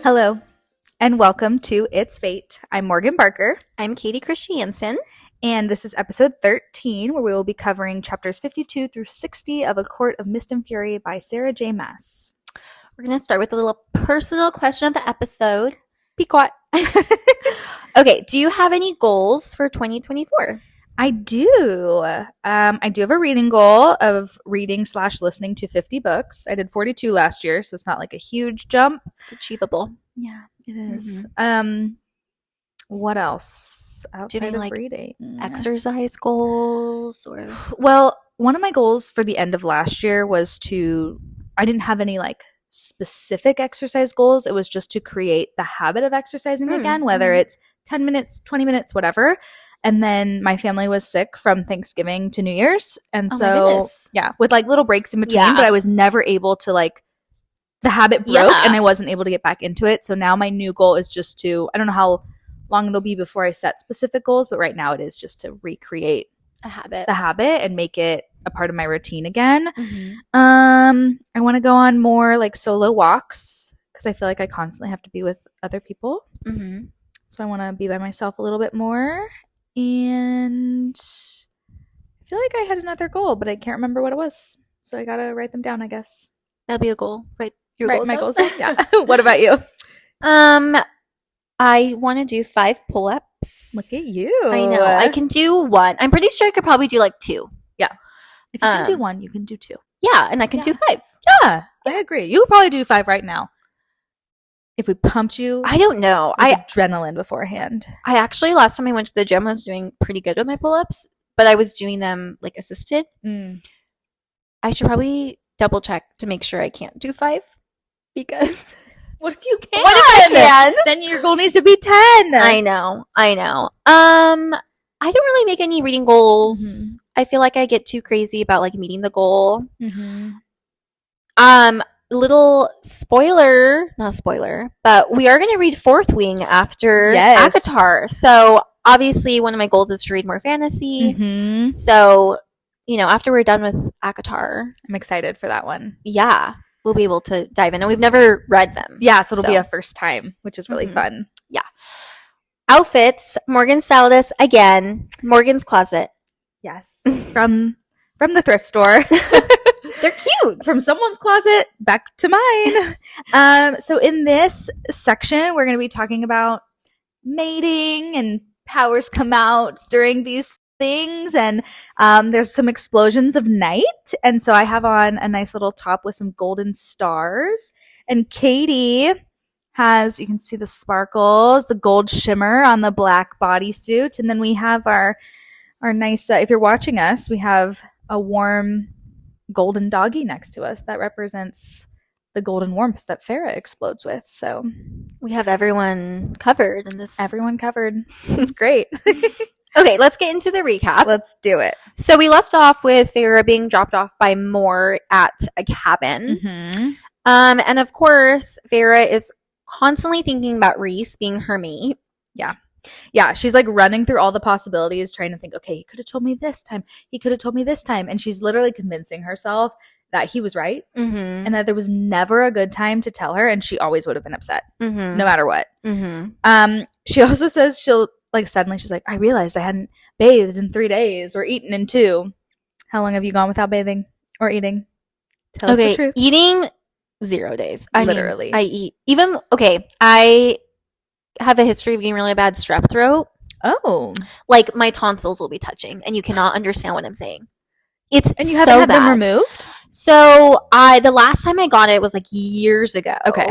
Hello, and welcome to It's Fate. I'm Morgan Barker. I'm Katie Christiansen. And this is episode 13, where we will be covering chapters 52 through 60 of A Court of Mist and Fury by Sarah J. Maas. We're going to start with a little personal question of the episode. Be quiet. Okay, do you have any goals for 2024? I do. I do have a reading goal of reading/listening to 50 books. I did 42 last year, so it's not like a huge jump. It's achievable. Yeah, it is. Mm-hmm. What else outside of reading? Exercise goals? Or Well, one of my goals for the end of last year was I didn't have any like specific exercise goals. It was just to create the habit of exercising again, whether it's 10 minutes, 20 minutes, whatever. And then my family was sick from Thanksgiving to New Year's. And with like little breaks in between, but I was never able to the habit broke and I wasn't able to get back into it. So now my new goal is just to, I don't know how long it'll be before I set specific goals, but right now it is just to recreate the habit and make it a part of my routine again. I want to go on more like solo walks because I feel like I constantly have to be with other people. So I want to be by myself a little bit more. And I feel like I had another goal, but I can't remember what it was. So I got to write them down, I guess. That'll be a goal. Write my goals. Yeah. What about you? I want to do 5 pull-ups. Look at you. I know. I can do 1. I'm pretty sure I could probably do 2. Yeah. If you can do 1, you can do 2. Yeah, and I can do 5. Yeah, I agree. You could probably do 5 right now. If we pumped you, I don't know. Adrenaline beforehand. I actually, last time I went to the gym, I was doing pretty good with my pull-ups, but I was doing them like assisted. I should probably double check to make sure I can't do 5 because what if you can? What if I can? Then your goal needs to be 10. I know. I don't really make any reading goals. I feel like I get too crazy about like meeting the goal. Little not spoiler, but we are going to read Fourth Wing after ACOTAR. So obviously one of my goals is to read more fantasy. So, after we're done with ACOTAR, I'm excited for that one. Yeah, we'll be able to dive in. And we've never read them. Yeah, so it'll be a first time, which is really fun. Yeah. Outfits. Morgan styled us again. Morgan's closet. Yes. From the thrift store. They're cute. From someone's closet back to mine. So in this section, we're going to be talking about mating and powers come out during these things. And there's some explosions of night. And so I have on a nice little top with some golden stars. And Katie has, you can see the sparkles, the gold shimmer on the black bodysuit. And then we have our nice, if you're watching us, we have a warm golden doggy next to us that represents the golden warmth that Feyre explodes with. So we have everyone covered in this. Everyone covered. It's great. Okay, let's get into the recap. Let's do it. So we left off with Feyre being dropped off by Moore at a cabin. And of course, Feyre is constantly thinking about Rhys being her mate. Yeah, she's like running through all the possibilities, trying to think, okay, he could have told me this time. He could have told me this time. And she's literally convincing herself that he was right and that there was never a good time to tell her. And she always would have been upset no matter what. She also says suddenly she's like, I realized I hadn't bathed in 3 days or eaten in 2. How long have you gone without bathing or eating? Tell us the truth. Eating 0 days. Literally. I eat. I have a history of getting really bad strep throat. Oh. Like my tonsils will be touching and you cannot understand what I'm saying. And you haven't had them removed? So the last time I got it was like years ago. Okay.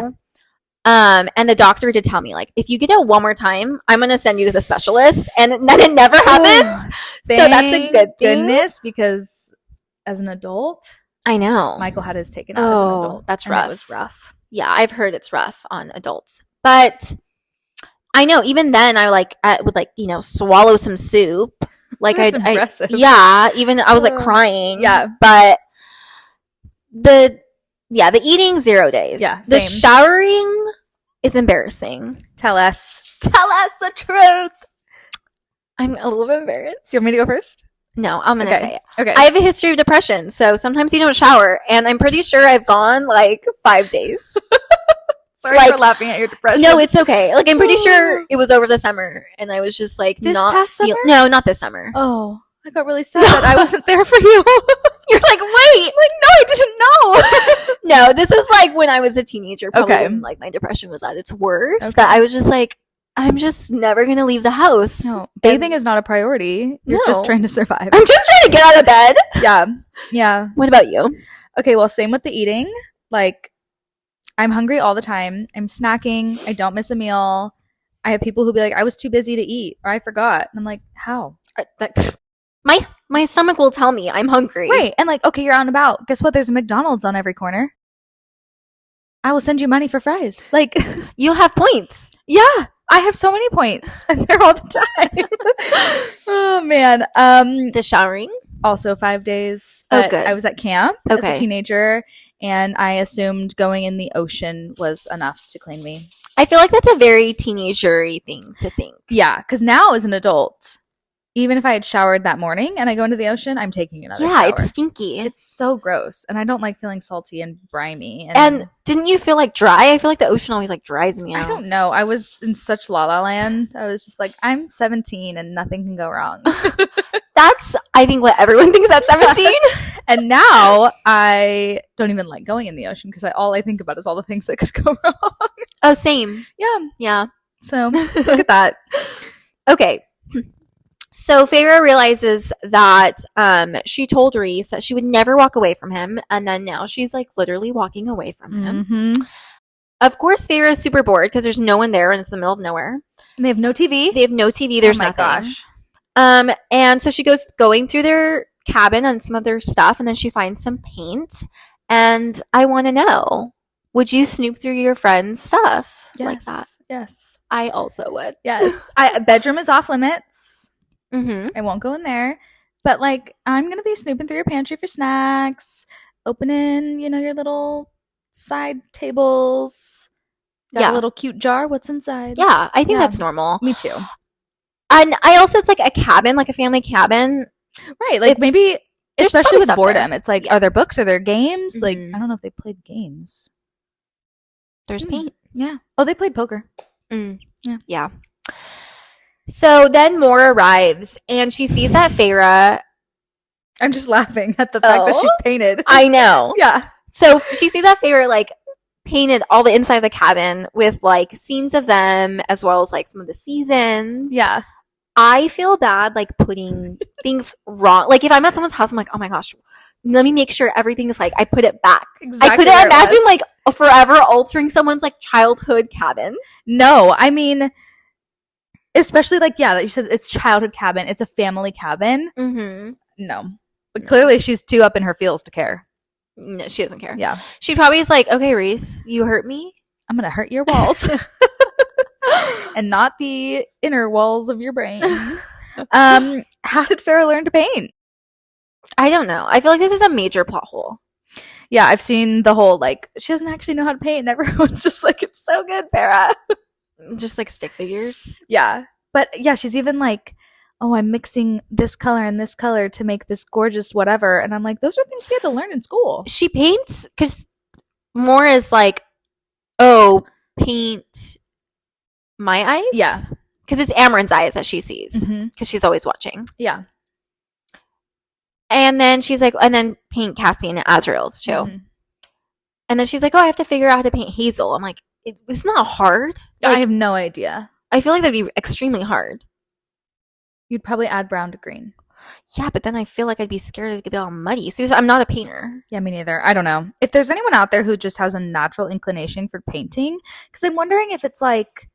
And the doctor did tell me, like, if you get it one more time, I'm going to send you to the specialist. And then it never happened. So that's a good thing. Goodness, because as an adult, I know. Michael had his taken out as an adult. That's rough. It was rough. Yeah, I've heard it's rough on adults. But I know, even then, I would swallow some soup. Like That's impressive. Even I was like crying. Yeah. But the eating 0 days. Yeah. The showering is embarrassing. Tell us the truth. I'm a little bit embarrassed. Do you want me to go first? No, I'm going to say it. Okay. I have a history of depression, so sometimes you don't shower, and I'm pretty sure I've gone like 5 days. Sorry like, for laughing at your depression. No, it's okay. Like, I'm pretty sure it was over the summer, and I was just like, this past summer? No, not this summer. Oh, I got really sad that I wasn't there for you. You're like, wait, like, no, I didn't know. No, this was like when I was a teenager. Probably when, like, my depression was at its worst. Okay. That I was just like, I'm just never gonna leave the house. No, bathing is not a priority. You're just trying to survive. I'm just trying to get out of bed. Yeah. What about you? Okay, well, same with the eating. Like, I'm hungry all the time. I'm snacking. I don't miss a meal. I have people who be like, I was too busy to eat, or I forgot. And I'm like, how? My stomach will tell me I'm hungry. Right. And like, okay, you're out and about. Guess what? There's a McDonald's on every corner. I will send you money for fries. Like, you'll have points. Yeah. I have so many points, and they're all the time. Oh, man. The showering? Also 5 days. Oh, good. I was at camp as a teenager, and I assumed going in the ocean was enough to clean me. I feel like that's a very teenager-y thing to think. Yeah, because now as an adult, even if I had showered that morning and I go into the ocean, I'm taking another shower. Yeah, it's stinky. It's so gross, and I don't like feeling salty and briny. And didn't you feel like dry? I feel like the ocean always like dries me out. I don't know. I was in such la la land. I was just like, I'm 17 and nothing can go wrong. That's, I think, what everyone thinks at 17. And now I don't even like going in the ocean because all I think about is all the things that could go wrong. Oh, same. Yeah. So look at that. Okay. So Feyre realizes that she told Rhys that she would never walk away from him, and then now she's like literally walking away from him. Mm-hmm. Of course, Feyre is super bored because there's no one there and it's the middle of nowhere. And they have no TV. There's nothing. Gosh. And so she goes going through their cabin and some of their stuff, and then she finds some paint. And I want to know, would you snoop through your friend's stuff like that? Yes. I also would. Yes. Bedroom is off limits. Mm-hmm. I won't go in there. But, like, I'm going to be snooping through your pantry for snacks, opening, your little side tables. Got a little cute jar. What's inside? Yeah, I think that's normal. Me too. And I also, it's like a cabin, like a family cabin. Right. Like, maybe, especially with boredom, there. It's like, are there books? Are there games? Mm-hmm. Like, I don't know if they played games. There's paint. Yeah. Oh, they played poker. Yeah. So then Moore arrives, and she sees that Feyre... I'm just laughing at the fact that she painted. I know. Yeah. So she sees that Feyre, like, painted all the inside of the cabin with, like, scenes of them, as well as, like, some of the seasons. Yeah. I feel bad, like, putting things wrong. Like, if I'm at someone's house, I'm like, oh my gosh, let me make sure everything is, like, I put it back. Exactly. I couldn't imagine, like, forever altering someone's, like, childhood cabin. No, I mean... Especially, like, like you said, it's childhood cabin. It's a family cabin. Mm-hmm. No. But clearly she's too up in her feels to care. No, she doesn't care. Yeah. She probably is like, okay, Rhys, you hurt me. I'm going to hurt your walls. And not the inner walls of your brain. How did Feyre learn to paint? I don't know. I feel like this is a major plot hole. Yeah, I've seen the whole, like, she doesn't actually know how to paint. And everyone's just like, it's so good, Feyre. Just like stick figures. Yeah. But yeah, she's even like, oh, I'm mixing this color and this color to make this gorgeous whatever. And I'm like, those are things we had to learn in school. She paints because Moore is like, oh, paint my eyes? Yeah. Because it's Amren's eyes that she sees. Because she's always watching. Yeah. And then she's like, and then paint Cassie and Azrael's too. And then she's like, oh, I have to figure out how to paint Hazel. I'm like, it's not hard. Like, I have no idea. I feel like that'd be extremely hard. You'd probably add brown to green. Yeah, but then I feel like I'd be scared it could be all muddy. See, I'm not a painter. Yeah, me neither. I don't know. If there's anyone out there who just has a natural inclination for painting, because I'm wondering if it's like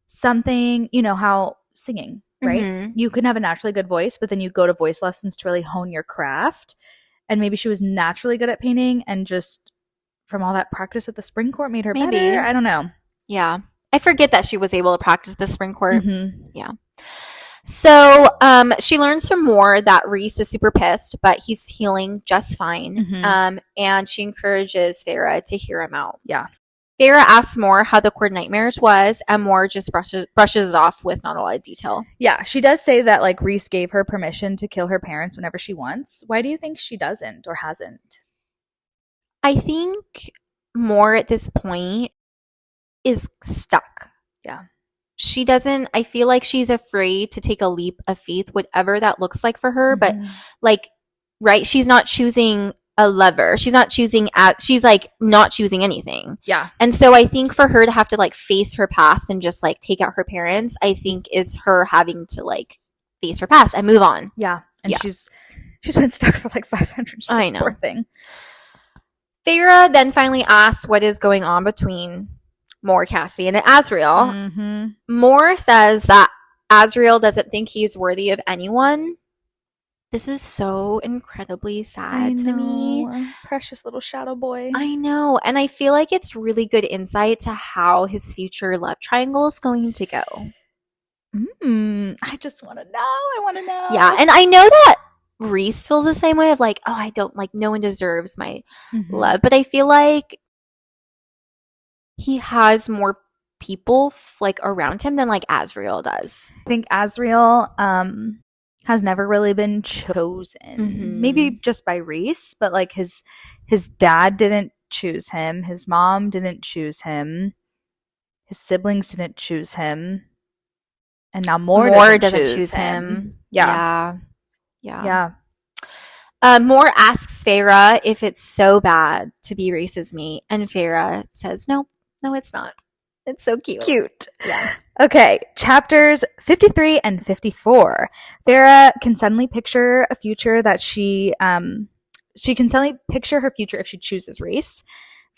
something, how singing, right? You can have a naturally good voice, but then you go to voice lessons to really hone your craft. And maybe she was naturally good at painting and just from all that practice at the spring court made her better. I don't know. Yeah. I forget that she was able to practice the spring court. Yeah. So she learns from Moore that Rhys is super pissed, but he's healing just fine. And she encourages Feyre to hear him out. Yeah. Feyre asks Moore how the court nightmares was, and Moore just brushes it off with not a lot of detail. Yeah, she does say that like Rhys gave her permission to kill her parents whenever she wants. Why do you think she doesn't or hasn't? I think Moore at this point is stuck. Yeah. She doesn't, I feel like she's afraid to take a leap of faith, whatever that looks like for her. But like, right, she's not choosing a lover. She's not choosing she's like not choosing anything. Yeah. And so I think for her to have to like face her past and just like take out her parents, I think is her having to like face her past and move on. Yeah. And she's been stuck for like 500 years. I know. Poor thing. Feyre then finally asks what is going on between Mor, Cassian, and Azriel. Mm-hmm. Mor says that Azriel doesn't think he's worthy of anyone. This is so incredibly sad to me. Precious little shadow boy. I know. And I feel like it's really good insight to how his future love triangle is going to go. I just want to know. I want to know. Yeah. And I know that Rhys feels the same way of like, oh, I don't like, no one deserves my love. But I feel like he has more people like around him than like Azriel does. I think Azriel has never really been chosen. Maybe just by Rhys, but like his dad didn't choose him. His mom didn't choose him. His siblings didn't choose him. And now Mor doesn't choose him. Yeah. Mor asks Feyre if it's so bad to be Rhys's mate, and Feyre says, no, it's not. It's so cute. Yeah. Okay, chapters 53 and 54. Feyre can suddenly picture a future that she can suddenly picture her future if she chooses Rhys,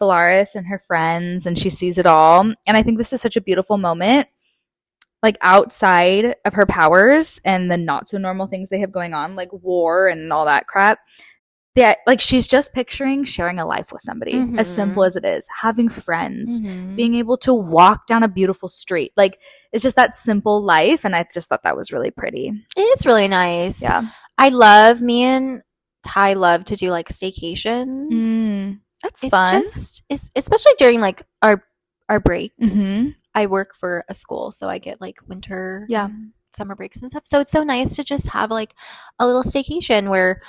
Valaris, and her friends, and she sees it all. And I think this is such a beautiful moment, like outside of her powers and the not so normal things they have going on, like war and all that crap. Yeah, like she's just picturing sharing a life with somebody, as simple as it is, having friends, being able to walk down a beautiful street. Like it's just that simple life, and I just thought that was really pretty. It is really nice. Yeah, me and Ty love to do like staycations. That's fun. Especially during like our breaks. I work for a school, so I get like winter, summer breaks and stuff. So it's so nice to just have like a little staycation where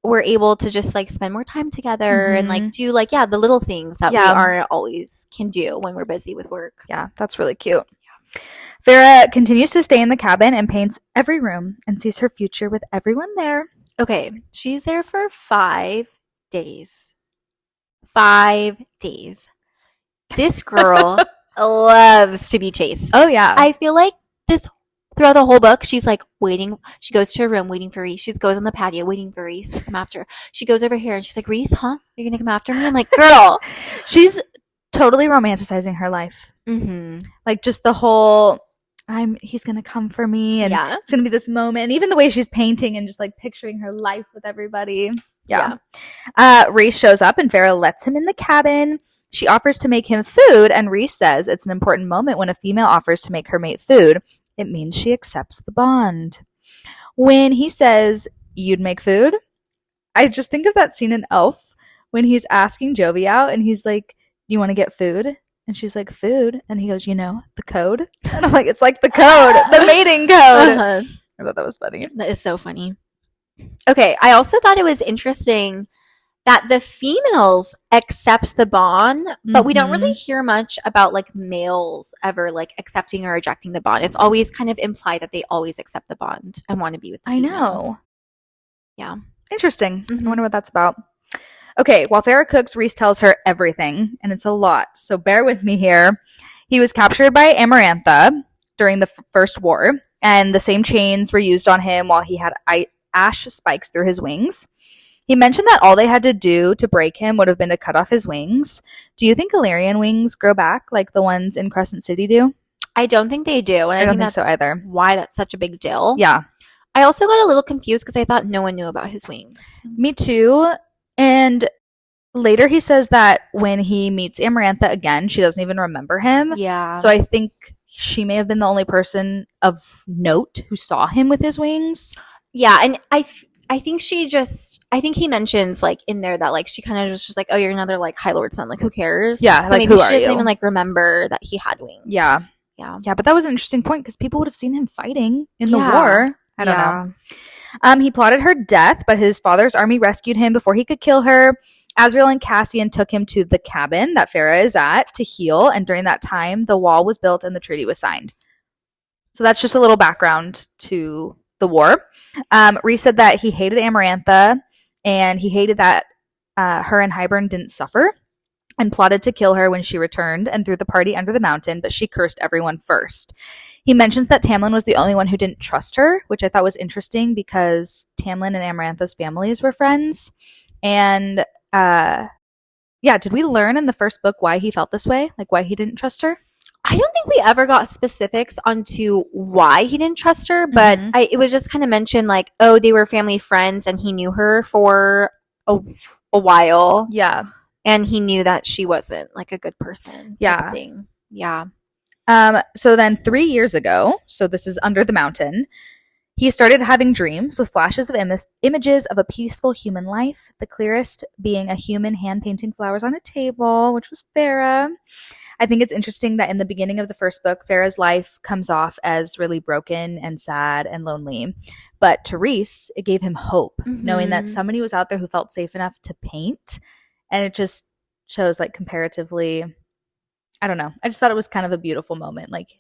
we're able to just like spend more time together and like do like the little things that we aren't always can do when we're busy with work. Yeah, that's really cute. Feyre continues to stay in the cabin and paints every room and sees her future with everyone there. Okay, she's there for 5 days. 5 days. This girl loves to be chased. Oh yeah. I feel like throughout the whole book, she's like waiting. She goes to her room waiting for Rhys. She goes on the patio waiting for Rhys to come after her. She goes over here and she's like, Rhys, huh? You're going to come after me? I'm like, girl. She's totally romanticizing her life. Like just the whole, he's going to come for me. And it's going to be this moment. And even the way she's painting and just like picturing her life with everybody. Yeah. Rhys shows up and Feyre lets him in the cabin. She offers to make him food. And Rhys says it's an important moment when a female offers to make her mate food. It means she accepts the bond. When he says, you'd make food, I just think of that scene in Elf when he's asking Jovi out and he's like, you want to get food? And she's like, food? And he goes, the code? And I'm like, it's like the code, the mating code. I thought that was funny. That is so funny. Okay, I also thought it was interesting that the females accept the bond, but we don't really hear much about like males ever like accepting or rejecting the bond. It's always kind of implied that they always accept the bond and want to be with the female. I know. Yeah. Interesting. I wonder what that's about. Okay, while Feyre cooks, Rhys tells her everything, and it's a lot, so bear with me here. He was captured by Amarantha during the First War, and the same chains were used on him while he had ash spikes through his wings. He mentioned that all they had to do to break him would have been to cut off his wings. Do you think Illyrian wings grow back like the ones in Crescent City do? I don't think they do. And I don't think so either. Why that's such a big deal. Yeah. I also got a little confused because I thought no one knew about his wings. Me too. And later he says that when he meets Amarantha again, she doesn't even remember him. Yeah. So I think she may have been the only person of note who saw him with his wings. Yeah, and I think he mentions like in there that like she kind of just like, oh, you're another like High Lord son, like who cares? Yeah, so like maybe who she are doesn't you? even like remember that he had wings. Yeah, but that was an interesting point because people would have seen him fighting in the war. I don't know. He plotted her death, but his father's army rescued him before he could kill her. Asriel and Cassian took him to the cabin that Feyre is at to heal, and during that time, the wall was built and the treaty was signed. So that's just a little background to the war. Rhys said that he hated Amarantha, and he hated that her and Hybern didn't suffer, and plotted to kill her when she returned and threw the party under the mountain, but she cursed everyone first. He mentions that Tamlin was the only one who didn't trust her, which I thought was interesting because Tamlin and Amarantha's families were friends. And did we learn in the first book why he felt this way? Like why he didn't trust her? I don't think we ever got specifics onto why he didn't trust her, but it was just kind of mentioned like, oh, they were family friends and he knew her for a while. Yeah. And he knew that she wasn't like a good person. Yeah. Thing. Yeah. So then 3 years ago, so this is under the mountain, he started having dreams with flashes of images of a peaceful human life, the clearest being a human hand-painting flowers on a table, which was Feyre. I think it's interesting that in the beginning of the first book, Feyre's life comes off as really broken and sad and lonely. But to Rhys, it gave him hope, knowing that somebody was out there who felt safe enough to paint. And it just shows like comparatively, I don't know. I just thought it was kind of a beautiful moment. Like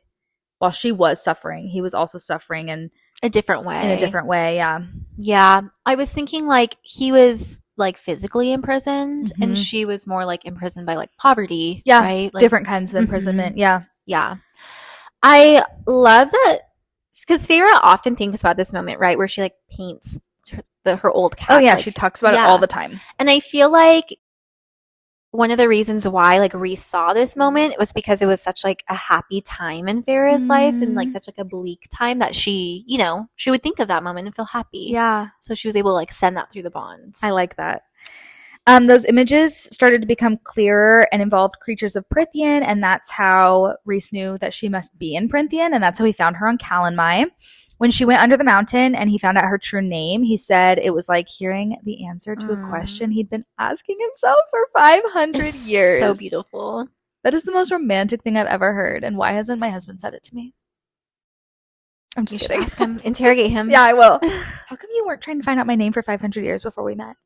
while she was suffering, he was also suffering in a different way. Yeah. Yeah. I was thinking like he was like physically imprisoned and she was more like imprisoned by like poverty. Yeah. Right? Like, different kinds of imprisonment. Yeah. Yeah. I love that because Feyre often thinks about this moment, right? Where she like paints her old cat. Oh yeah. Like, she talks about it all the time. And I feel like one of the reasons why like Rhys saw this moment was because it was such like a happy time in Feyre's life and like such like a bleak time that she, you know, she would think of that moment and feel happy. Yeah. So she was able to like send that through the bond. I like that. Those images started to become clearer and involved creatures of Prythian, and that's how Rhys knew that she must be in Prythian, and that's how he found her on Calanmai. When she went under the mountain and he found out her true name, he said it was like hearing the answer to a question he'd been asking himself for 500 years. So beautiful. That is the most romantic thing I've ever heard. And why hasn't my husband said it to me? I'm just kidding. Ask him, interrogate him. Yeah, I will. How come you weren't trying to find out my name for 500 years before we met?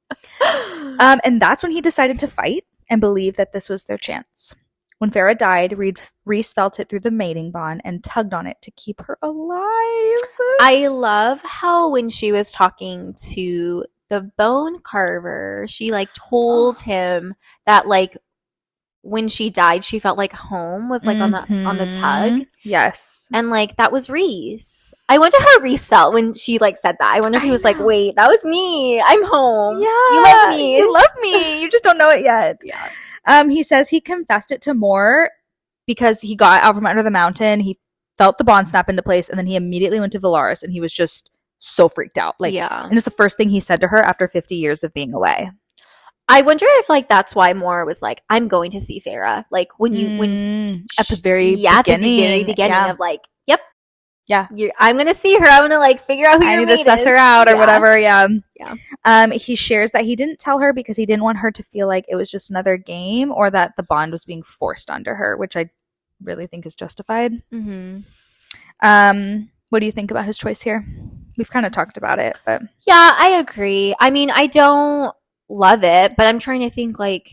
And that's when he decided to fight and believed that this was their chance. When Feyre died, Rhys felt it through the mating bond and tugged on it to keep her alive. I love how when she was talking to the bone carver, she like told him that like when she died, she felt like home was like on the tug. Yes. And like that was Rhys. I wonder how Rhys felt when she like said that. I wonder if he was like, wait, that was me. I'm home. Yeah. You love me. You love me. You just don't know it yet. Yeah. He says he confessed it to Mor because he got out from under the mountain. He felt the bond snap into place, and then he immediately went to Valaris, and he was just so freaked out. Like, yeah. And it's the first thing he said to her after 50 years of being away. I wonder if like that's why Mor was like, I'm going to see Feyre. Like when at the very beginning of like, yep. Yeah. I'm going to see her. I'm going to like figure out who I your need mate to suss is. her out or Yeah. whatever. Yeah. Yeah. He shares that he didn't tell her because he didn't want her to feel like it was just another game or that the bond was being forced onto her, which I really think is justified. Mm-hmm. What do you think about his choice here? We've kind of talked about it, but yeah, I agree. I mean, I don't love it, but I'm trying to think like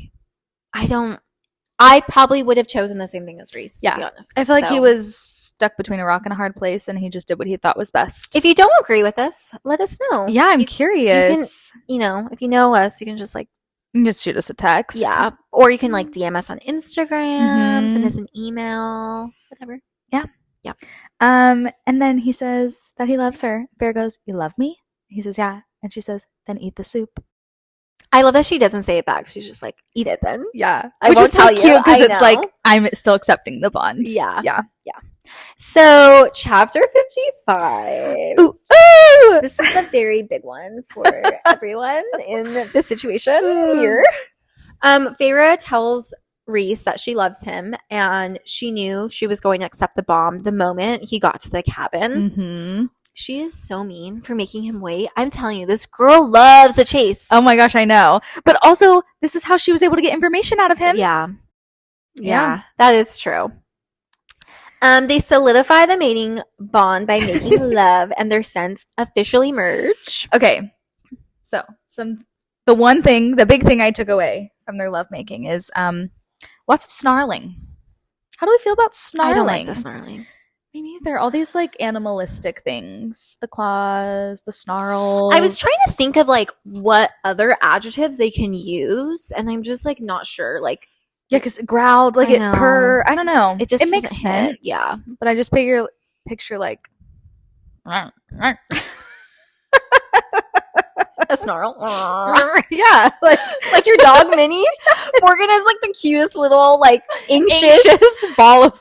I probably would have chosen the same thing as Rhys, to be honest. I feel like he was stuck between a rock and a hard place, and he just did what he thought was best. If you don't agree with us, let us know. Yeah, I'm curious. If you know us, you can just like you can just shoot us a text. Yeah, or you can like DM us on Instagram, send us an email, whatever. Yeah. And then he says that he loves her. Bear goes, "You love me?" He says, "Yeah," and she says, "Then eat the soup." I love that she doesn't say it back. She's just like, "Eat it then." Yeah, I won't tell you cute because it's like I'm still accepting the bond. Yeah. Yeah. So, chapter 55. Ooh. This is a very big one for everyone in the situation here. Feyre tells Rhys that she loves him, and she knew she was going to accept the bomb the moment he got to the cabin. Mm-hmm. She is so mean for making him wait. I'm telling you, this girl loves a chase. Oh my gosh, I know. But also, this is how she was able to get information out of him. Yeah, that is true. They solidify the mating bond by making love, and their scents officially merge. Okay, so some the big thing I took away from their lovemaking is lots of snarling. How do we feel about snarling? I don't like the snarling. Me neither. All these like animalistic things, the claws, the snarls. I was trying to think of like what other adjectives they can use, and I'm just like not sure. Like, yeah, because it growled, like it purr. I don't know. It makes sense. Yeah, but I just picture like a snarl. Yeah, like your dog Minnie. Morgan is like the cutest little like anxious ball of.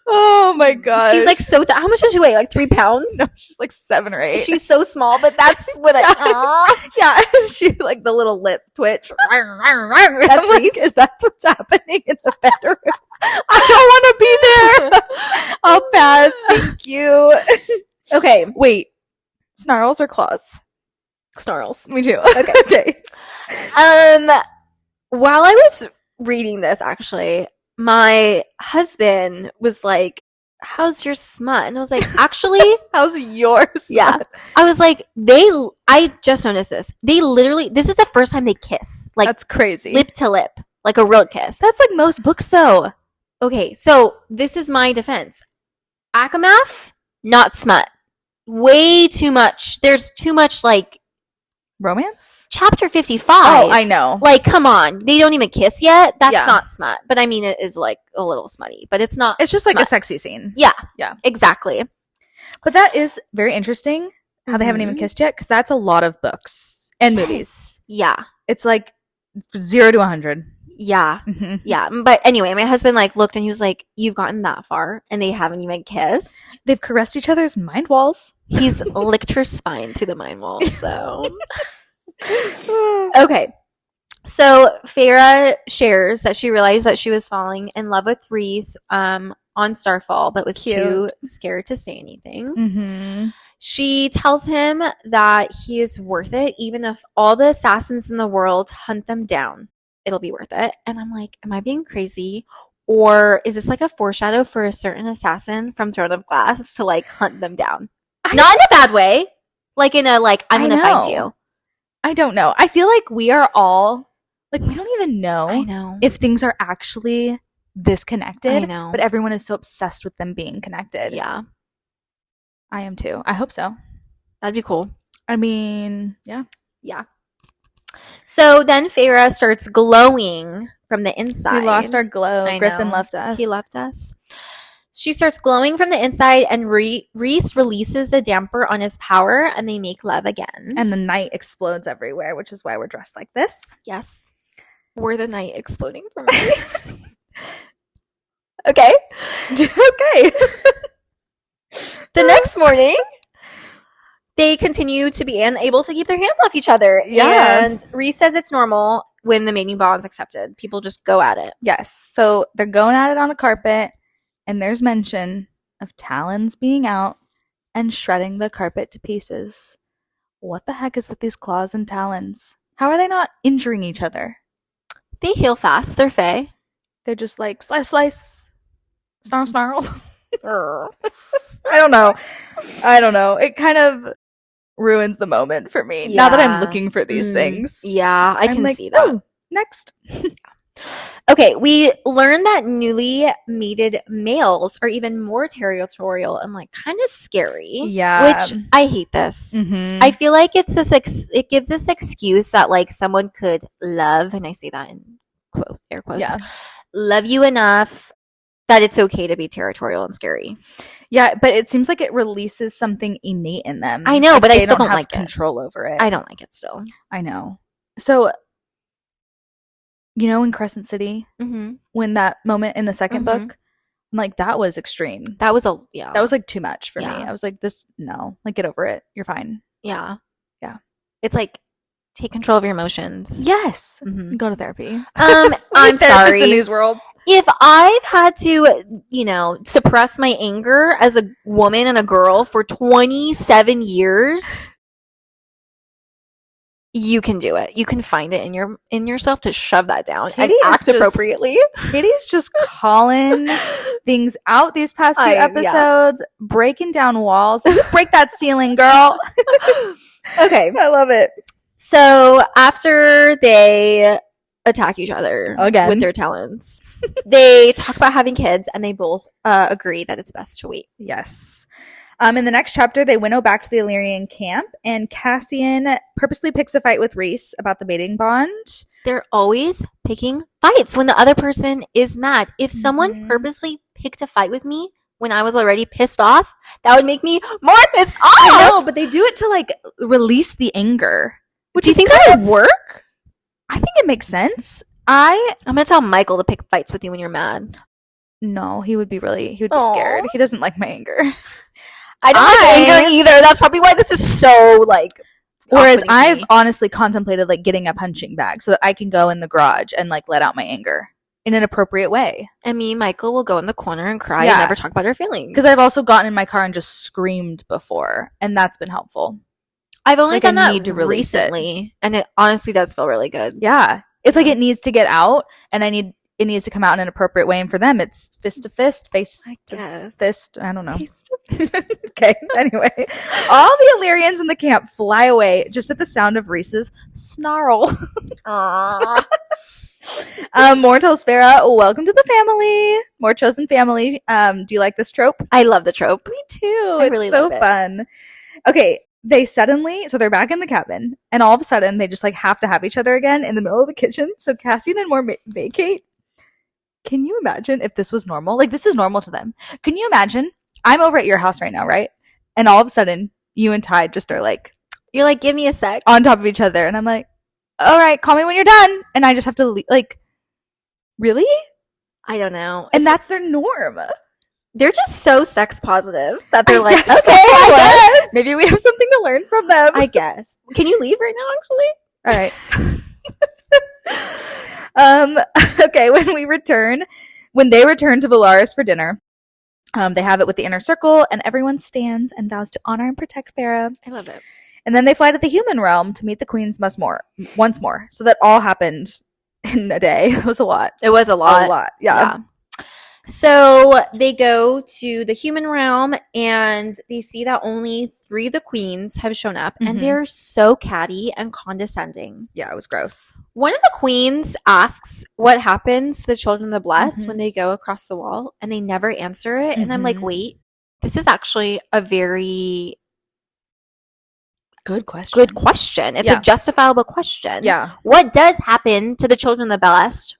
Oh my god, she's like so. How much does she weigh? Like 3 pounds? No, she's like 7 or 8. She's so small, but that's what yeah. She like the little lip twitch. That's Rhys. Is that what's happening in the bedroom? I don't want to be there. I'll pass. Thank you. Okay, wait. Snarls or claws? Snarls. Me too. Okay. Okay. While I was reading this, actually, my husband was like, "How's your smut?" And I was like, "Actually, how's yours?" Yeah. I was like, I just noticed this. They literally, this is the first time they kiss. Like, that's crazy. Lip to lip. Like a real kiss. That's like most books, though. Okay, so this is my defense. ACOMAF, not smut. Way too much. There's too much, like, romance? Chapter 55. Oh, I know. Like, come on. They don't even kiss yet? That's not smut. But I mean, it is like a little smutty. But it's not. It's just smut. like a sexy scene. Yeah. Yeah. Exactly. But that is very interesting how they haven't even kissed yet, because that's a lot of books and movies. Yeah. It's like 0 to 100. Yeah. Mm-hmm. Yeah. But anyway, my husband like looked and he was like, "You've gotten that far and they haven't even kissed." They've caressed each other's mind walls. He's licked her spine to the mind wall. So okay. So Feyre shares that she realized that she was falling in love with Rhys on Starfall, but was too scared to say anything. Mm-hmm. She tells him that he is worth it, even if all the assassins in the world hunt them down. It'll be worth it. And I'm like, am I being crazy? Or is this like a foreshadow for a certain assassin from Throne of Glass to like hunt them down? Not in a bad way. Like in a like, I'm going to find you. I don't know. I feel like we are all like, we don't even know if things are actually this connected. I know. But everyone is so obsessed with them being connected. Yeah. I am too. I hope so. That'd be cool. I mean, yeah. Yeah. So then Feyre starts glowing from the inside. We lost our glow. Griffin left us. He left us. She starts glowing from the inside, and Rhys releases the damper on his power, and they make love again. And the night explodes everywhere, which is why we're dressed like this. Yes. We're the night exploding from Rhys. Okay. Okay. The next morning, they continue to be unable to keep their hands off each other. Yeah. And Rhys says it's normal when the mating bond is accepted. People just go at it. Yes. So they're going at it on a carpet, and there's mention of talons being out and shredding the carpet to pieces. What the heck is with these claws and talons? How are they not injuring each other? They heal fast. They're Fae. They're just like, slice, slice, snarl, snarl. I don't know. It kind of ruins the moment for me. Now that I'm looking for these things. Yeah, I can see that. Oh, next. Okay, we learned that newly mated males are even more territorial and like kind of scary. Yeah. Which I hate this. Mm-hmm. I feel like it's this it gives this excuse that like someone could love, and I say that in air quotes. Yeah. Love you enough that it's okay to be territorial and scary. Yeah, but it seems like it releases something innate in them. I know, like but I still don't have like control over it. I don't like it still. I know. So, you know, in Crescent City, when that moment in the second book, I'm like, that was extreme. That was that was like too much for me. I was like, like, get over it. You're fine. Yeah. Yeah. It's like, take control of your emotions. Yes. Go to therapy. I'm sorry. In News World. If I've had to, suppress my anger as a woman and a girl for 27 years, you can do it. You can find it in yourself to shove that down and act appropriately. Katie's just calling things out these past few episodes, breaking down walls. You break that ceiling, girl. Okay. I love it. So after they attack each other again with their talons, they talk about having kids, and they both agree that it's best to wait. Yes. In the next chapter, they winnow back to the Illyrian camp, and Cassian purposely picks a fight with Rhys about the mating bond. They're always picking fights when the other person is mad. If someone purposely picked a fight with me when I was already pissed off, that would make me more pissed off. I know, but they do it to like release the anger. Do you think that would work? I think it makes sense. I'm gonna tell Michael to pick fights with you when you're mad. No, he would be scared. He doesn't like my anger. I don't like anger either. That's probably why this is so like. Whereas I've honestly contemplated like getting a punching bag so that I can go in the garage and like let out my anger in an appropriate way. And me and Michael will go in the corner and cry and never talk about our feelings. Because I've also gotten in my car and just screamed before, and that's been helpful. I've only done that recently, and it honestly does feel really good. Yeah. It's like it needs to get out, and it needs to come out in an appropriate way. And for them, it's fist to fist, face to fist. I don't know. Okay. Anyway, all the Illyrians in the camp fly away just at the sound of Rhys's snarl. Mor tells Feyre, "Welcome to the family. More chosen family. Do you like this trope?" I love the trope. Me too. It's so fun. Okay. They're back in the cabin, and all of a sudden they just like have to have each other again in the middle of the kitchen. So Cassian and Mor vacate. Can you imagine if this was normal? Like, this is normal to them. Can you imagine? I'm over at your house right now, right? And all of a sudden, you and Ty just are like, you're like, give me a sec, on top of each other, and I'm like, all right, call me when you're done, and I just have to leave. Like, really? I don't know. And that's their norm. They're just so sex positive that they're like, okay, I guess. Maybe we have something to learn from them. I guess. Can you leave right now, actually? All right. Okay, when they return to Valaris for dinner, they have it with the inner circle, and everyone stands and vows to honor and protect Feyre. I love it. And then they fly to the human realm to meet the queens once more. So that all happened in a day. It was a lot. It was a lot. A lot, yeah. So they go to the human realm, and they see that only 3 of the queens have shown up, and they're so catty and condescending. Yeah, it was gross. One of the queens asks what happens to the children of the blessed when they go across the wall, and they never answer it. And I'm like, wait, this is actually a very good question. It's a justifiable question. Yeah. What does happen to the children of the blessed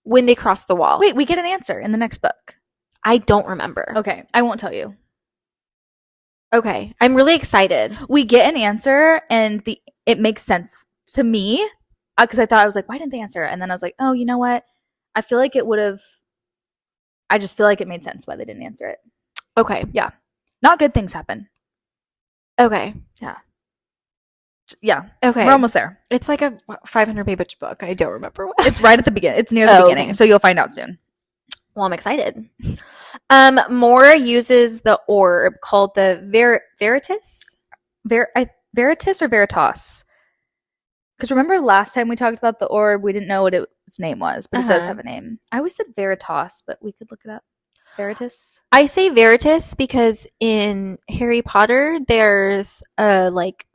when they cross the wall? Wait, we get an answer in the next book. I don't remember. Okay, I won't tell you. Okay, I'm really excited. We get an answer, and it makes sense to me, because I thought, I was like, why didn't they answer? And then I was like, oh, you know what? I feel like it would have. I just feel like it made sense why they didn't answer it. Okay. Yeah. Not good things happen. Okay. Yeah. Okay. We're almost there. It's like a 500-page book. I don't remember what. It's right at the beginning. It's near the beginning. Okay. So you'll find out soon. Well, I'm excited. Mor uses the orb called the Veritas? Veritas or Veritas? Because remember last time we talked about the orb, we didn't know what its name was, but it does have a name. I always said Veritas, but we could look it up. Veritas? I say Veritas because in Harry Potter, there's like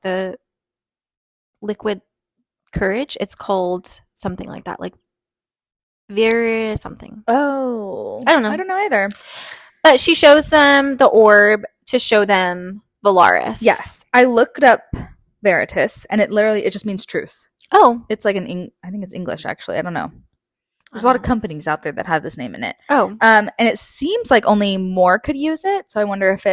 the liquid courage. It's called something like that, like Vera something. Oh. I don't know. I don't know either. But she shows them the orb to show them Valaris. Yes. I looked up Veritas, and it just means truth. Oh. It's like I think it's English, actually. I don't know. There's a lot of companies out there that have this name in it. Oh. And it seems like only Mor could use it, so I wonder if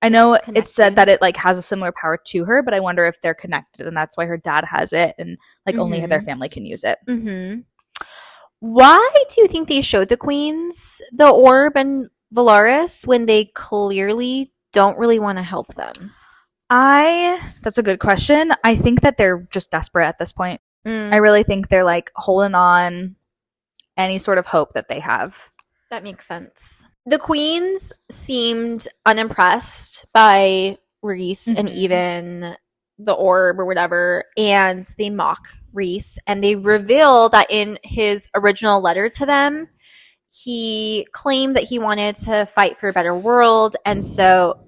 I know it said that it like has a similar power to her, but I wonder if they're connected, and that's why her dad has it, and like only their family can use it. Mm-hmm. Why do you think they showed the queens the orb and Valaris when they clearly don't really want to help them? That's a good question. I think that they're just desperate at this point. I really think they're like holding on any sort of hope that they have. That makes sense. The queens seemed unimpressed by Rhys and even the orb or whatever, and they mock Rhys, and they reveal that in his original letter to them, he claimed that he wanted to fight for a better world, and so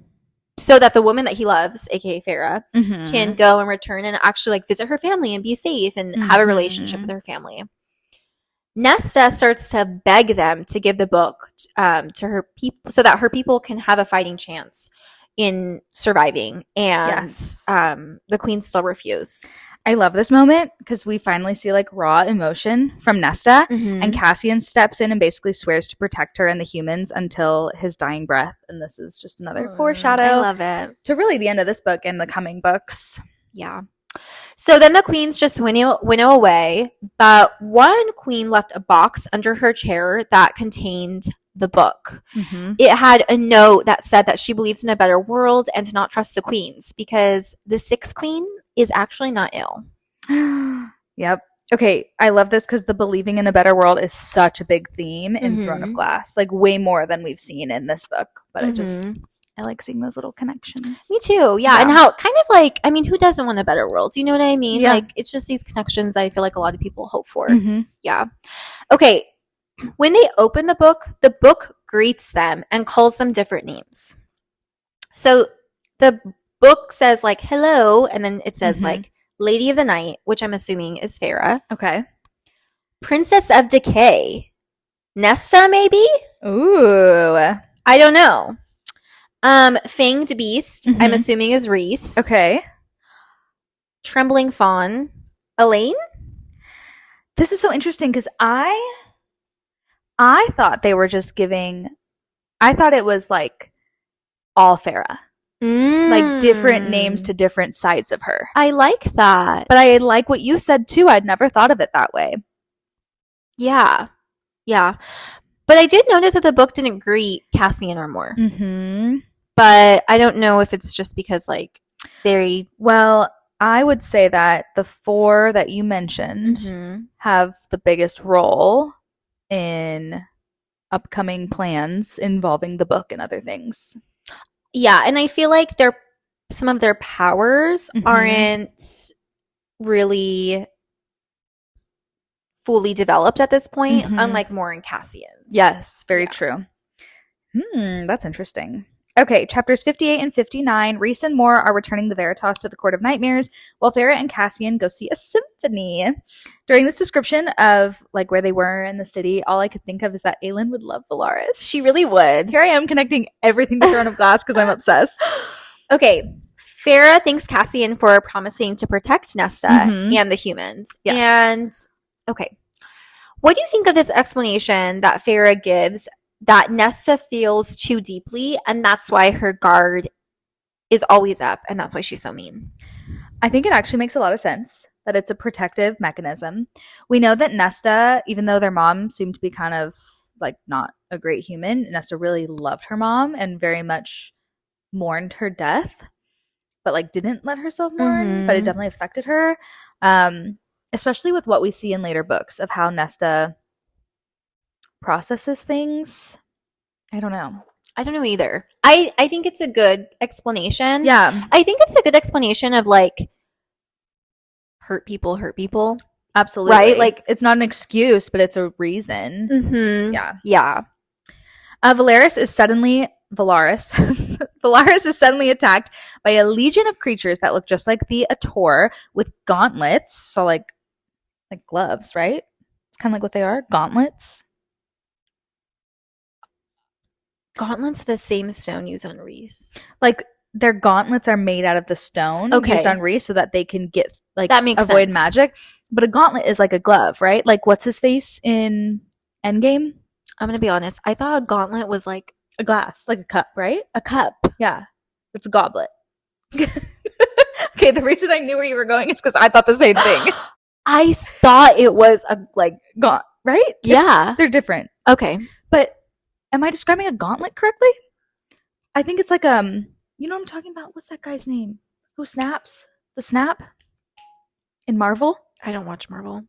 so that the woman that he loves, aka Feyre, Mm-hmm. can go and return and actually like visit her family and be safe and have a relationship with her family. Nesta starts to beg them to give the book to her people so that her people can have a fighting chance in surviving, and the queen still refuse. I love this moment because we finally see like raw emotion from Nesta, and Cassian steps in and basically swears to protect her and the humans until his dying breath. And this is just another foreshadow. I love it. To really the end of this book and the coming books. Yeah. So then the queens just winnow away, but one queen left a box under her chair that contained the book. It had a note that said that she believes in a better world and to not trust the queens because the sixth queen is actually not ill. Yep. Okay, I love this because the believing in a better world is such a big theme in Throne of Glass, like way more than we've seen in this book. But I like seeing those little connections. Me too. Yeah. And how kind of like, I mean, who doesn't want a better world? You know what I mean? Yeah. Like, it's just these connections I feel like a lot of people hope for. Yeah. Okay. When they open the book greets them and calls them different names. So the book says like, hello, and then it says like, Lady of the Night, which I'm assuming is Feyre. Okay. Princess of Decay. Nesta, maybe? Ooh. I don't know. Fanged Beast, I'm assuming is Rhys. Okay. Trembling Fawn. Elaine? This is so interesting because I thought they were just giving, I thought it was like all Feyre. Like different names to different sides of her. I like that. But I like what you said too. I'd never thought of it that way. Yeah. Yeah. But I did notice that the book didn't greet Cassian or more. But I don't know if it's just because like they... Well, I would say that the four that you mentioned have the biggest role in upcoming plans involving the book and other things. Yeah, and I feel like some of their powers aren't really fully developed at this point, unlike Mor and Cassian's. Yes, very true. That's interesting. Okay, chapters 58 and 59. Rhys and Mor are returning the Veritas to the Court of Nightmares, while Feyre and Cassian go see a symphony. During this description of like where they were in the city, all I could think of is that Aelin would love Valaris. She really would. Here I am connecting everything to Throne of Glass because I'm obsessed. Okay, Feyre thanks Cassian for promising to protect Nesta and the humans. Yes. And, okay, what do you think of this explanation that Feyre gives that Nesta feels too deeply, and that's why her guard is always up, and that's why she's so mean? I think it actually makes a lot of sense that it's a protective mechanism. We know that Nesta, even though their mom seemed to be kind of like not a great human, Nesta really loved her mom and very much mourned her death, but like didn't let herself mourn, but it definitely affected her, especially with what we see in later books of how Nesta processes things. I don't know either. I think it's a good explanation. Yeah. I think it's a good explanation of like hurt people. Absolutely. Right? Like it's not an excuse, but it's a reason. Yeah. Yeah. Valaris is suddenly attacked by a legion of creatures that look just like the Ator with gauntlets. So like gloves, right? It's kind of like what they are. Gauntlets. Gauntlets are the same stone used on Rhys. Like their gauntlets are made out of the stone used on Rhys so that they can get like that makes avoid sense. magic. But a gauntlet is like a glove, right? Like what's his face in Endgame? I'm gonna be honest. I thought a gauntlet was like a glass, like a cup, right? A cup. Yeah, it's a goblet. Okay, the reason I knew where you were going is because I thought the same thing. I thought it was a like gaunt, right? Yeah, they're different. Okay, but am I describing a gauntlet correctly? I think it's like you know what I'm talking about? What's that guy's name? Who snaps? The snap in Marvel? I don't watch Marvel.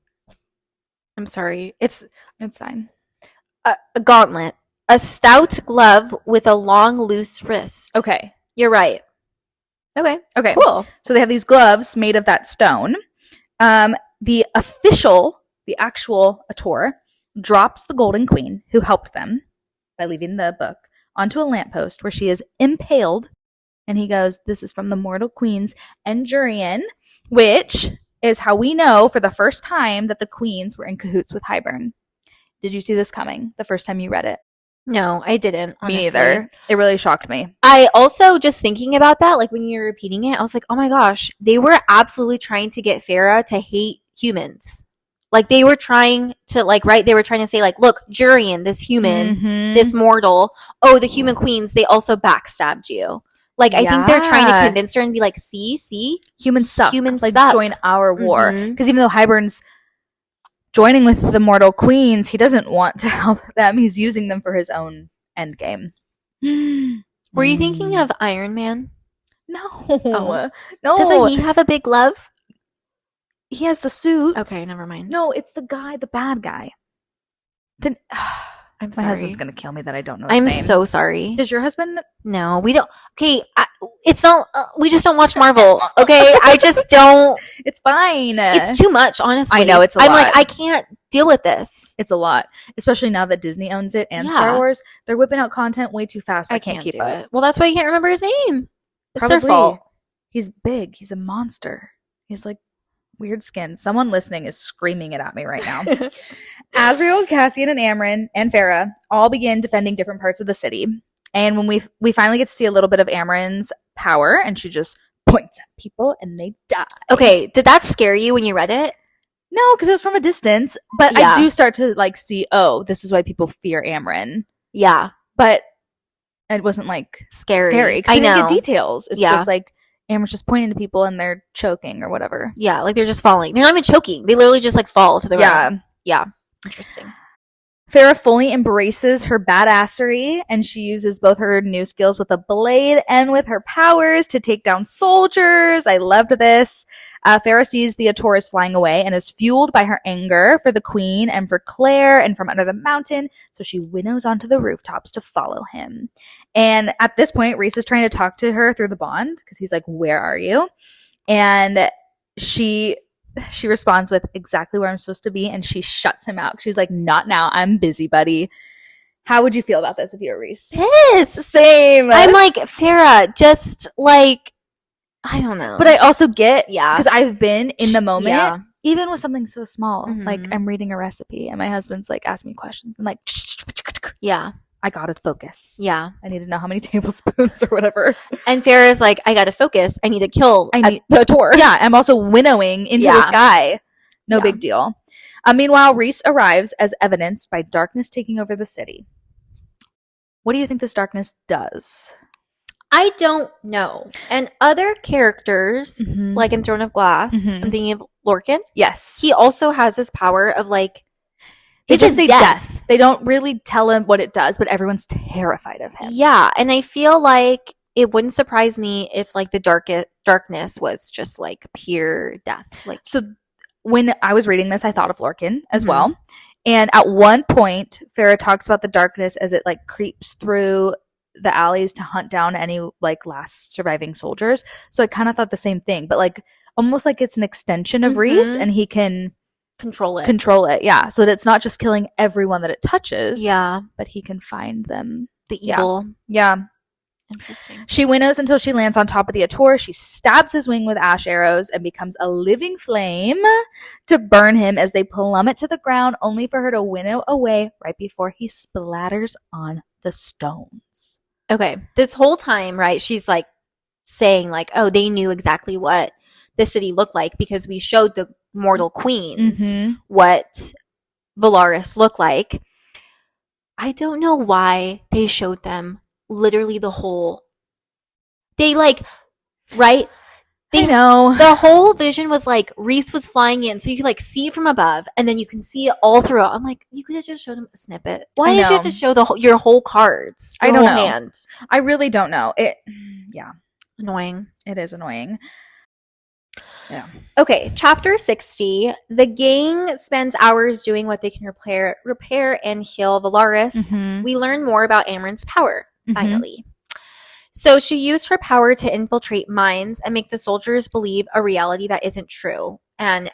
I'm sorry. It's fine. A gauntlet. A stout glove with a long, loose wrist. Okay. You're right. Okay. Cool. So they have these gloves made of that stone. The actual Ator, drops the Golden Queen, who helped them by leaving the book, onto a lamppost where she is impaled And he goes, this is from the mortal queens and Jurian, which is how we know for the first time that the queens were in cahoots with Hybern. Did you see this coming the first time you read it? No, I didn't. Honestly. Me neither. It really shocked me. I also, just thinking about that, like when you were repeating it, I was like, oh my gosh, they were absolutely trying to get Feyre to hate humans. Like they were trying to they were trying to say like, look, Jurian, this human, this mortal, oh, the human queens, they also backstabbed you. Like, I think they're trying to convince her and be like, see? Humans suck. Humans like, suck. Join our war. Because even though Hybern's joining with the mortal queens, he doesn't want to help them. He's using them for his own endgame. Were you thinking of Iron Man? No. Oh. No. Doesn't he have a big love? He has the suit. Okay, never mind. No, it's the guy, the bad guy. I'm sorry. My husband's going to kill me that I don't know his name. I'm so sorry. Does your husband? No, we don't. Okay, it's not. We just don't watch Marvel. Okay, I just don't. It's fine. It's too much, honestly. I know it's a lot. I'm like, I can't deal with this. It's a lot, especially now that Disney owns it and Star Wars. They're whipping out content way too fast. I can't keep up. Well, that's why you can't remember his name. It's Probably. their fault. He's big. He's a monster. He's like weird skin. Someone listening is screaming it at me right now. Asriel, Cassian, and Amren and Feyre all begin defending different parts of the city. And when we finally get to see a little bit of Amren's power, and she just points at people and they die. Okay, did that scare you when you read it? No, because it was from a distance. But I do start to like see, oh, this is why people fear Amren. Yeah. But it wasn't like scary. I know. Didn't get details. It's just like Amber's just pointing to people and they're choking or whatever. Yeah, like they're just falling. They're not even choking. They literally just like fall to the ground. Yeah. Interesting. Feyre fully embraces her badassery, and she uses both her new skills with a blade and with her powers to take down soldiers. I loved this. Feyre sees the Atorus flying away and is fueled by her anger for the queen and for Claire and from under the mountain, so she winnows onto the rooftops to follow him. And at this point, Rhys is trying to talk to her through the bond because he's like, where are you? And she responds with exactly where I'm supposed to be, and she shuts him out. She's like, not now. I'm busy, buddy. How would you feel about this if you were Rhys? Pissed. Same. I'm like, Feyre, just like, I don't know. But I also get, because I've been in the moment, even with something so small. Like, I'm reading a recipe, and my husband's like asking me questions. I'm like, I gotta focus. Yeah. I need to know how many tablespoons or whatever. And Feyre's like, I gotta focus. I need to kill the tour. Yeah, I'm also winnowing into the sky. No big deal. Meanwhile, Rhys arrives as evidenced by darkness taking over the city. What do you think this darkness does? I don't know. And other characters, like in Throne of Glass, I'm thinking of Lorcan. Yes. He also has this power of like, they just say death. They don't really tell him what it does, but everyone's terrified of him. Yeah, and I feel like it wouldn't surprise me if like the darkness was just like pure death. Like, so when I was reading this, I thought of Lorcan as well. And at one point, Feyre talks about the darkness as it like creeps through the alleys to hunt down any like last surviving soldiers. So I kind of thought the same thing, but like almost like it's an extension of Rhys, and he can control it, yeah, so that it's not just killing everyone that it touches, but he can find them, the evil. Interesting. She winnows until she lands on top of the Ator. She stabs his wing with ash arrows and becomes a living flame to burn him as they plummet to the ground, only for her to winnow away right before he splatters on the stones. Okay, this whole time, right, she's like saying like, oh, they knew exactly what the city looked like because we showed the mortal queens what Valaris looked like. I don't know why they showed them literally the whole. They like, right? They know the whole vision was like Rhys was flying in, so you could like see it from above, and then you can see it all throughout. I'm like, you could have just showed them a snippet. Why did you have to show your whole cards? I don't know. Hand? I really don't know. Annoying. It is annoying. Yeah. Okay, chapter 60. The gang spends hours doing what they can repair and heal Valaris. We learn more about Amren's power, finally. So she used her power to infiltrate minds and make the soldiers believe a reality that isn't true, and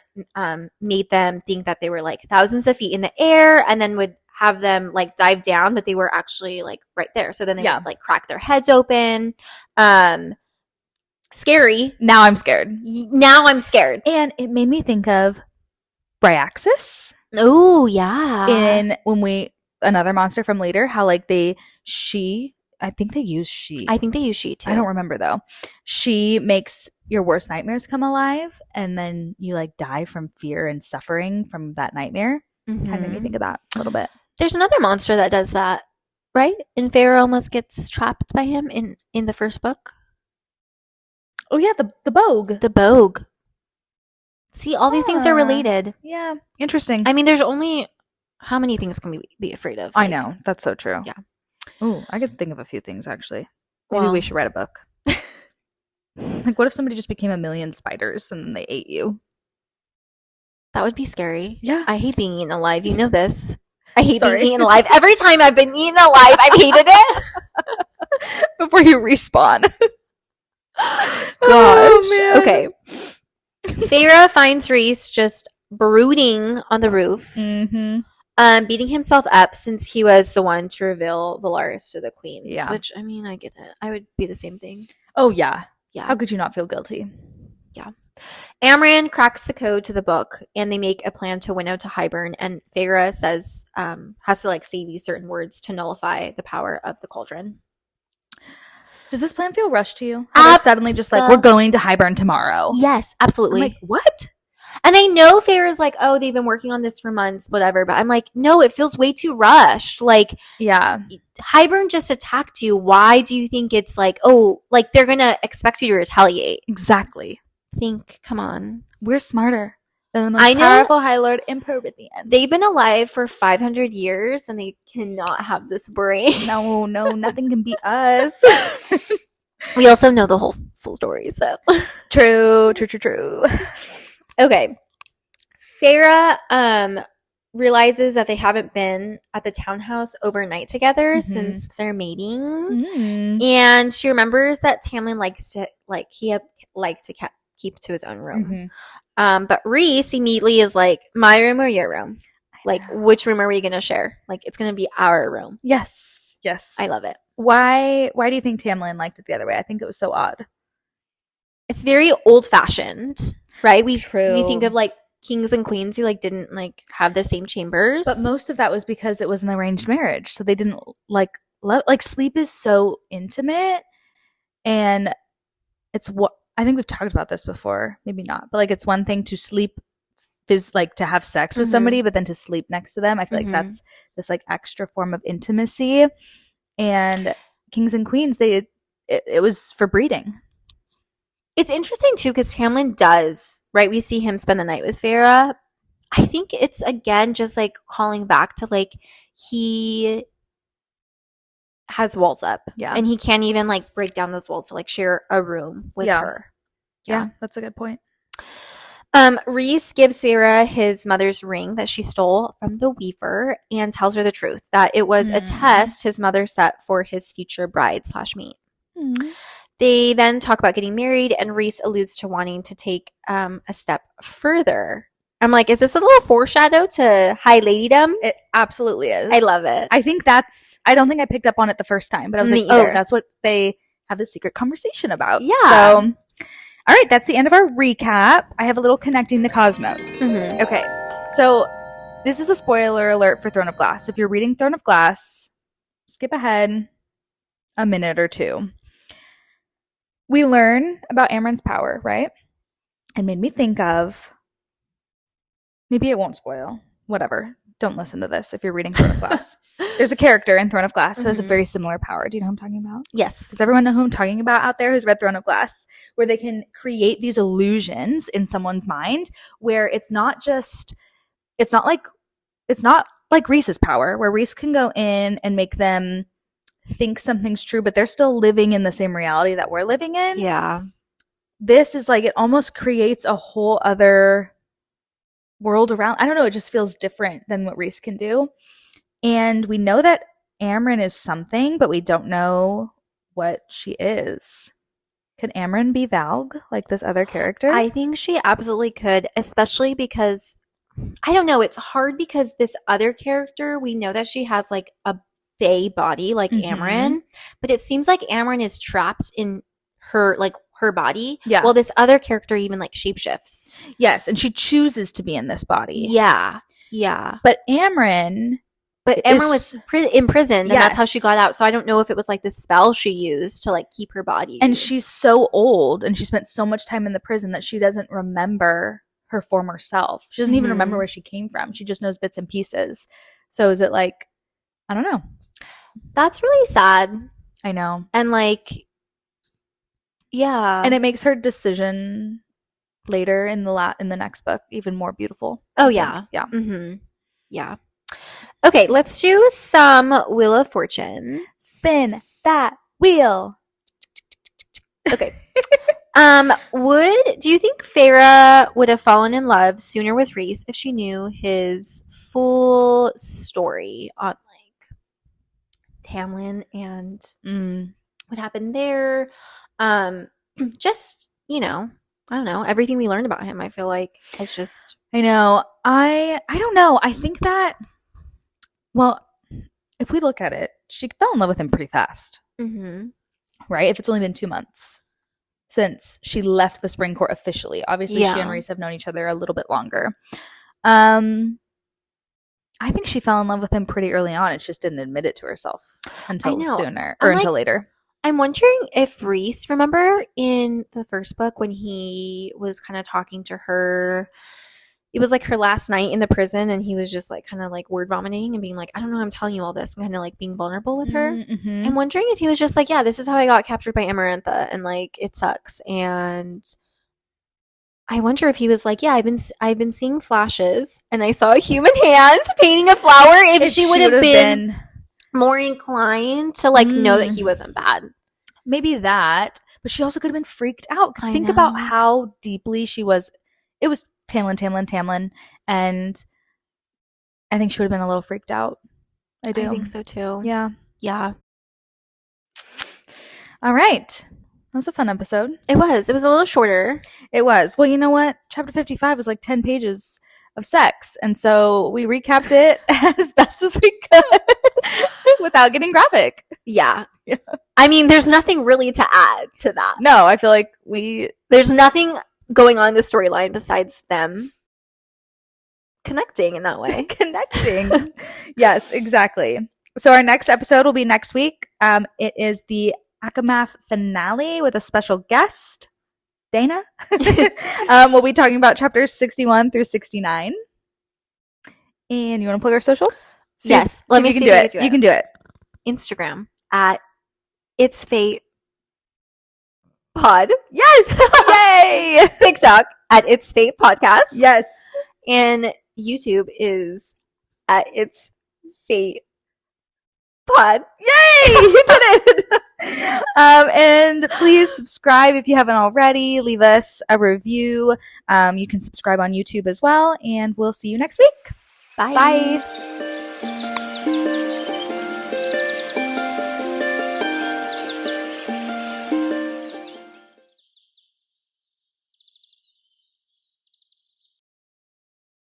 made them think that they were like thousands of feet in the air, and then would have them like dive down, but they were actually like right there. So then they would like crack their heads open. scary. Now I'm scared. Now I'm scared. And it made me think of Bryaxis. Oh, yeah. In another monster from later, how like I think they use she. I think they use she too. I don't remember though. She makes your worst nightmares come alive, and then you like die from fear and suffering from that nightmare. Kind of made me think of that a little bit. There's another monster that does that, right? And Feyre almost gets trapped by him in the first book. Oh yeah, the Bogue. The Bogue. See, all these things are related. Yeah, interesting. I mean, there's only how many things can we be afraid of? I know, that's so true. Yeah. Oh, I could think of a few things actually. Maybe we should write a book. Like, what if somebody just became 1,000,000 spiders and then they ate you? That would be scary. Yeah. I hate being eaten alive. You know this. I hate being eaten alive. Every time I've been eaten alive, I've hated it. Before you respawn. Gosh. Oh, okay. Feyre finds Rhys just brooding on the roof, beating himself up since he was the one to reveal Valaris to the queens. Yeah. Which, I mean, I get it. I would be the same thing. Oh, yeah. Yeah. How could you not feel guilty? Yeah. Amren cracks the code to the book, and they make a plan to winnow to Hybern, and Feyre says, has to like say these certain words to nullify the power of the cauldron. Does this plan feel rushed to you? How they're suddenly just like, we're going to Hybern tomorrow. Yes, absolutely. I'm like, what? And I know Feyre's like, oh, they've been working on this for months, whatever. But I'm like, no, it feels way too rushed. Like, yeah, Hybern just attacked you. Why do you think it's like, oh, like they're going to expect you to retaliate? Exactly. Come on. We're smarter than the most powerful High Lord Emperor at the end. They've been alive for 500 years and they cannot have this brain. No, nothing can beat us. We also know the whole soul story, so. True. Okay. Feyre realizes that they haven't been at the townhouse overnight together since their mating. And she remembers that Tamlin likes to, keep to his own room. But Rhys immediately is like, my room or your room? Like, which room are we going to share? Like, it's going to be our room. Yes. I love it. Why do you think Tamlin liked it the other way? I think it was so odd. It's very old-fashioned, right? We True. think of, like, kings and queens who, like, didn't, like, have the same chambers. But most of that was because it was an arranged marriage. So they didn't, like, sleep is so intimate. And it's what I think we've talked about this before. Maybe not. But, like, it's one thing to sleep is like to have sex with somebody, but then to sleep next to them. I feel like that's this, like, extra form of intimacy. And kings and queens, it was for breeding. It's interesting, too, because Tamlin does, right? We see him spend the night with Feyre. I think it's, again, just, like, calling back to, like, he has walls up. Yeah. And he can't even, like, break down those walls to, like, share a room with her. Yeah, that's a good point. Rhys gives Feyre his mother's ring that she stole from the Weaver and tells her the truth, that it was a test his mother set for his future bride/mate. They then talk about getting married, and Rhys alludes to wanting to take a step further. I'm like, is this a little foreshadow to high ladydom? It absolutely is. I love it. I think I don't think I picked up on it the first time, but I was like, oh, that's what they have this secret conversation about. Yeah. So, all right, that's the end of our recap. I have a little connecting the cosmos. Okay, so this is a spoiler alert for Throne of Glass. So if you're reading Throne of Glass, skip ahead a minute or two. We learn about Amren's power, right? And made me think of, maybe it won't spoil. Whatever. Don't listen to this if you're reading Throne of Glass. There's a character in Throne of Glass who has a very similar power. Do you know who I'm talking about? Yes. Does everyone know who I'm talking about out there who's read Throne of Glass? Where they can create these illusions in someone's mind where it's not like Rhys's power, where Rhys can go in and make them think something's true, but they're still living in the same reality that we're living in. Yeah. This is like, it almost creates a whole other world around. I don't know, it just feels different than what Rhys can do. And we know that Amren is something, but we don't know what she is. Could Amren be Valg, like this other character? I think she absolutely could, especially because, I don't know, it's hard because this other character, we know that she has like a fae body like Amren, but it seems like Amren is trapped in her her body. Yeah. Well, this other character even like shapeshifts. Yes, and she chooses to be in this body. Yeah. Yeah. But Amryn was imprisoned, and that's how she got out. So I don't know if it was like the spell she used to like keep her body. And she's so old, and she spent so much time in the prison that she doesn't remember her former self. She doesn't even remember where she came from. She just knows bits and pieces. So is it like, I don't know. That's really sad. I know. And like, yeah. And it makes her decision later in the next book even more beautiful. Oh, yeah. Yeah. Mm-hmm. Yeah. Okay, let's do some Wheel of Fortune. Spin that wheel. Okay. Do you think Feyre would have fallen in love sooner with Rhys if she knew his full story on like Tamlin and what happened there? Just, you know, I don't know, everything we learned about him, I feel like it's just I know. I don't know. I think that, well, if we look at it, she fell in love with him pretty fast. Mm-hmm. Right? If it's only been 2 months since she left the Spring Court officially. Obviously, she and Rhys have known each other a little bit longer. I think she fell in love with him pretty early on. It just didn't admit it to herself until sooner or until later. I'm wondering if Rhys, remember in the first book when he was kind of talking to her, it was like her last night in the prison, and he was just like kind of like word vomiting and being like, I don't know, I'm telling you all this, and kind of like being vulnerable with her. Mm-hmm. I'm wondering if he was just like, yeah, this is how I got captured by Amarantha, and like it sucks. And I wonder if he was like, yeah, I've been seeing flashes, and I saw a human hand painting a flower. If she would have been more inclined to like know that he wasn't bad, maybe that. But she also could have been freaked out, because think about how deeply she was. It was Tamlin, and I think she would have been a little freaked out. I do. I think so too. Yeah. Yeah. All right. That was a fun episode. It was a little shorter. It was. Well, you know what? Chapter 55 was like 10 pages of sex, and so we recapped it as best as we could without getting graphic. Yeah. I mean, there's nothing really to add to that. No, I feel like there's nothing going on in the storyline besides them connecting in that way. Connecting. Yes, exactly. So our next episode will be next week. It is the ACOMAF finale with a special guest, Dana. We'll be talking about chapters 61 through 69. And you want to plug our socials? Yes. Let me see. You can do it. Instagram at It's Fate Pod. Yes. Yay. TikTok at It's Fate Podcast. Yes. And YouTube is at It's Fate Pod. Yay. You did it. And please subscribe if you haven't already. Leave us a review. You can subscribe on YouTube as well. And we'll see you next week. Bye. Bye.